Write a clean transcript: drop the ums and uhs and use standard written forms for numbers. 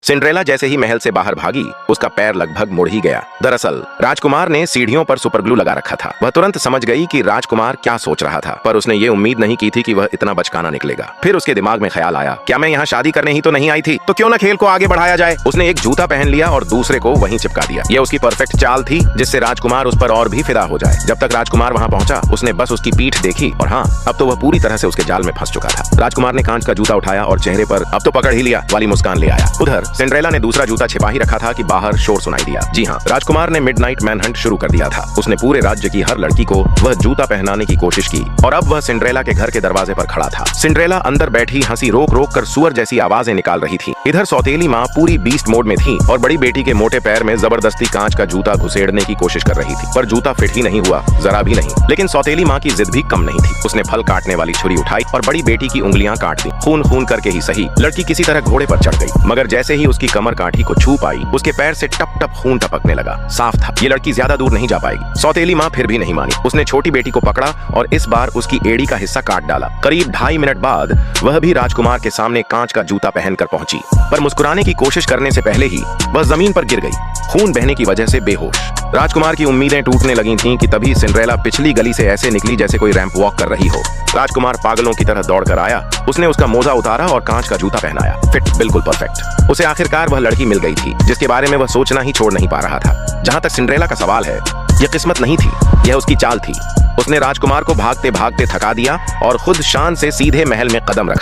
Cinderella जैसे ही महल से बाहर भागी, उसका पैर लगभग मुड़ ही गया। दरअसल राजकुमार ने सीढ़ियों पर सुपरग्लू लगा रखा था। वह तुरंत समझ गई कि राजकुमार क्या सोच रहा था, पर उसने ये उम्मीद नहीं की थी कि वह इतना बचकाना निकलेगा। फिर उसके दिमाग में ख्याल आया, क्या मैं यहाँ शादी करने ही तो नहीं आई थी, तो क्यों न खेल को आगे बढ़ाया जाए। उसने एक जूता पहन लिया और दूसरे को वहीं चिपका दिया। यह उसकी परफेक्ट चाल थी, जिससे राजकुमार उस पर और भी फिदा हो जाए। जब तक राजकुमार वहाँ पहुंचा, उसने बस उसकी पीठ देखी और हाँ, अब तो वह पूरी तरह से उसके जाल में फंस चुका था। राजकुमार ने कांच का जूता उठाया और चेहरे पर अब तो पकड़ ही लिया वाली मुस्कान ले आया। उधर सिंड्रेला ने दूसरा जूता छिपा ही रखा था कि बाहर शोर सुनाई दिया। जी हाँ, राजकुमार ने मिडनाइट मैनहंट शुरू कर दिया था। उसने पूरे राज्य की हर लड़की को वह जूता पहनाने की कोशिश की और अब वह सिंड्रेला के घर के दरवाजे पर खड़ा था। सिंड्रेला अंदर बैठी हंसी रोक रोक कर सुअर जैसी आवाजें निकाल रही थी। इधर सौतेली माँ पूरी बीस्ट मोड में थी और बड़ी बेटी के मोटे पैर में जबरदस्ती कांच का जूता घुसेड़ने की कोशिश कर रही थी, पर जूता फिट ही नहीं हुआ, जरा भी नहीं। लेकिन सौतेली माँ की जिद भी कम नहीं थी। उसने फल काटने वाली छुरी उठाई और बड़ी बेटी की उंगलियां काट दी। खून खून करके ही सही, लड़की किसी तरह घोड़े पर चढ़ गई, मगर जैसे ही उसकी कमर काठी को छू पाई, उसके पैर से टप टप खून टपकने लगा। साफ था, ये लड़की ज्यादा दूर नहीं जा पाएगी। सौतेली माँ फिर भी नहीं मानी। उसने छोटी बेटी को पकड़ा और इस बार उसकी एड़ी का हिस्सा काट डाला। करीब 2.5 मिनट बाद वह भी राजकुमार के सामने कांच का जूता पहनकर पहुंची, पर मुस्कुराने की कोशिश करने से पहले ही वह जमीन पर गिर गई, खून बहने की वजह से बेहोश। राजकुमार की उम्मीदें टूटने लगी थीं कि तभी सिंड्रेला पिछली गली से ऐसे निकली जैसे कोई रैंप वॉक कर रही हो। राजकुमार पागलों की तरह दौड़कर आया। उसने उसका मोजा उतारा और कांच का जूता पहनाया। फिट, बिल्कुल परफेक्ट। उसे आखिरकार वह लड़की मिल गई थी जिसके बारे में वह सोचना ही छोड़ नहीं पा रहा था। जहां तक सिंड्रेला का सवाल है, यह किस्मत नहीं थी, यह उसकी चाल थी। उसने राजकुमार को भागते भागते थका दिया और खुद शान से सीधे महल में कदम रखा।